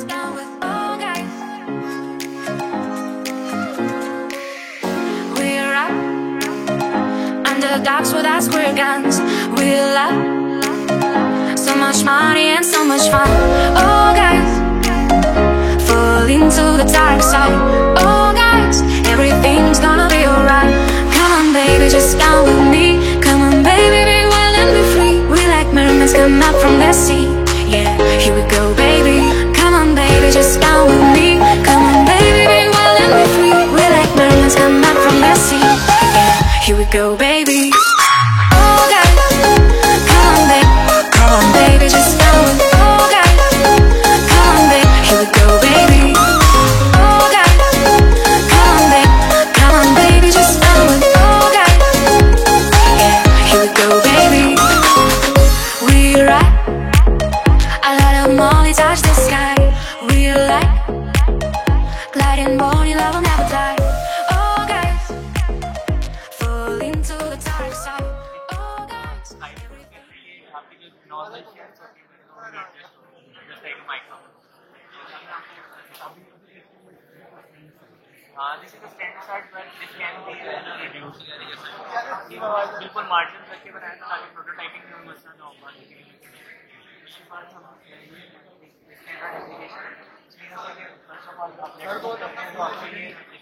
just down with all guys. We're up underdogs with our square guns. We're love, so much money and so much fun. Oh guys, fall into the dark side. Oh guys, everything's gonna be alright. Come on baby, just down with me. Come on baby, be wild and be free. We like mermaids come up from the sea. Yeah, here we go baby. Come on baby, just down with me. Come on baby, be wild and be free. We like mermaids come up from the sea. Yeah, here we go baby. Oh guys, come on baby. Come on baby, just down with me. Oh guys, come on baby. Here we go baby. Oh guys, come on baby. Come on baby, just down with me. Oh guys, yeah, here we go baby. We're right. A lot of Molly touch the sky. We're like gliding born in love will never die. Oh guys, fall into the dark side. Oh guys, this is the standard size, but this can be reduced. बिल्कुल margin रख के बनाया था ताकि prototyping में मसला ना हो पाए. उसके बाद हम standard application first of all अपने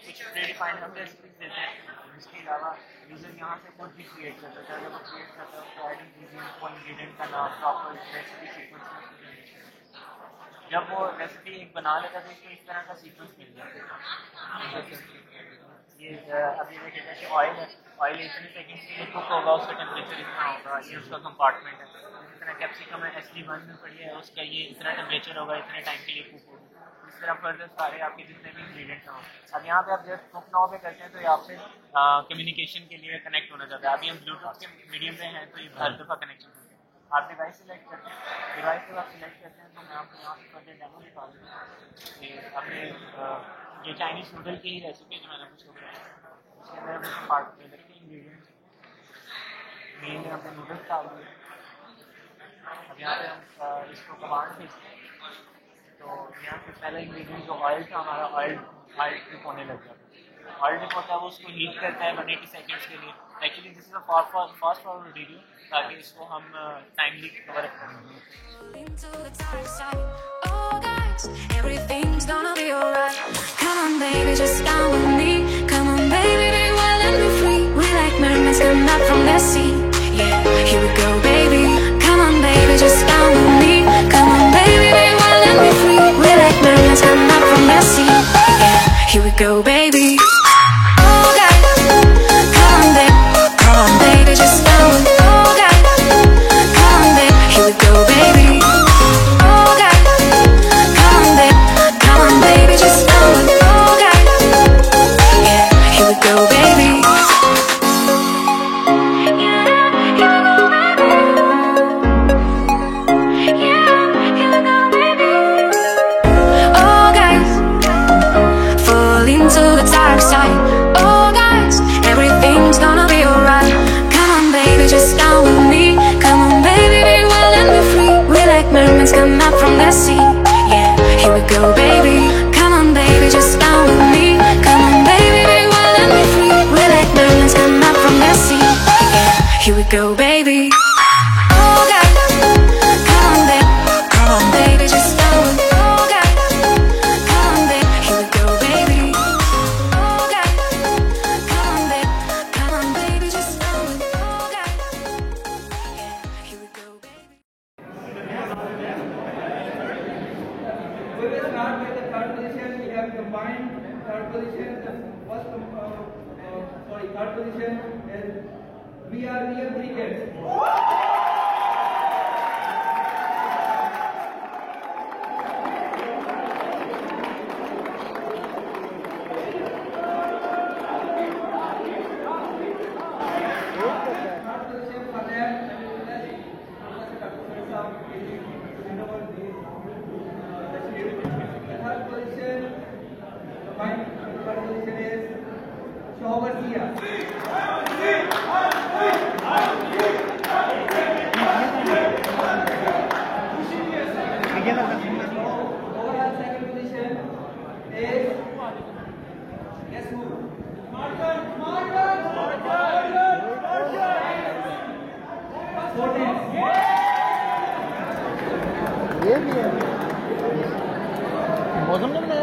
कुछ प्रीडिफाइंड हम रेसिपीज देते हैं. इसके अलावा यूजर यहाँ से खुद भी क्रिएट करता है. जब वो क्रिएट करता है तो एड इंग्रेडिएंट को इंग्रेडिएंट का नाम प्रॉपर रेसिपी सीक्वेंस. जब वो रेसिपी एक बना लेता है तो इसको इस तरह का सीक्वेंस मिल जाता है. ये अभी देखिए जैसे ऑयल है, ऑयल इतने सेकंड के लिए कुक होगा, उसका टेम्परेचर इतना होगा, ये उसका कंपार्टमेंट है. इसी तरह कैप्सिकम है SD1 में पड़ी है, उसका ये इतना टेम्परेचर होगा, इतने टाइम के लिए कुक होगा. इस तरह फर्दर सारे आपके जितने भी इंग्रेडिएंट्स हों. अब यहाँ पे आप जब कुक नाउ पे करते हैं तो ये आपसे कम्युनिकेशन के लिए कनेक्ट होना चाहता है. अभी हम ब्लूटूथ के मीडियम पे हैं तो ये हर दफ़ा कनेक्शन होता है. आप डिवाइस सिलेक्ट करते हैं, डिवाइस जब आप सिलेक्ट करते हैं तो मैं आपको यहाँ पे फर्दर डेमो दिखा दूँगा. अपने ये चाइनीज़ नूडल की ही रेसिपी जो मैंने कुछ बताया, उसके अंदर हमने पार्ट में रखे इंग्रेडिएंट्स. मेन में हमने नूडल्स डाल दिए. अब यहाँ पे हम इसको कमांड भेजते हैं तो यहाँ पे पहला इंग्रेडिएंट जो ऑयल था हमारा, ऑयल ट्रिप होने लग जाता है. ऑयल ट्रिप होता है वो उसको हीट करता है 180 सेकेंड्स के लिए. Actually this is a fast forward video ताकि इसको हम टाइमली कवर करें. Everything's gonna be alright. Come on baby, just down with me. Come on baby, be wild and be free. We like mermaids come up from the sea. Yeah, here we go baby. Come on baby, just down with me. Come on baby, be wild and be free. We like mermaids come up from the sea. Yeah, here we go baby. Oh guys, come on baby. Come on baby, just down with me. Oh guys, come on baby. Here we go baby. Oh guys, come on baby. Come on baby, just down with me. Oh guys, yeah, here we go baby. Into the dark side. Oh guys, everything's gonna be alright. Come on baby, just down with me. Come on baby, be wild and be free. We like mermaids come up from the sea. Yeah, here we go baby. Come on baby, just down with me. Come on baby, be wild and be free. We like mermaids come up from the sea. Yeah, here we go baby. Oh guys, come on baby. Come on baby, just down with me. Oh guys, come on baby. Here we go baby. We will start with the third position. We have combined third position. Third position is we are real crickets. Overseer. Next who? ये भी है मौसम नहीं है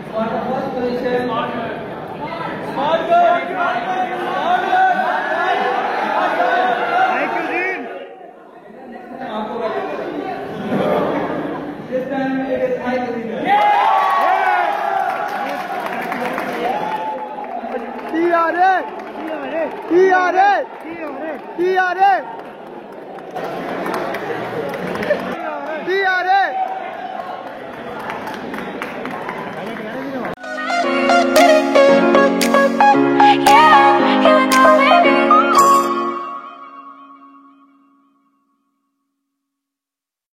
For the first position, this time it is Michael. TRA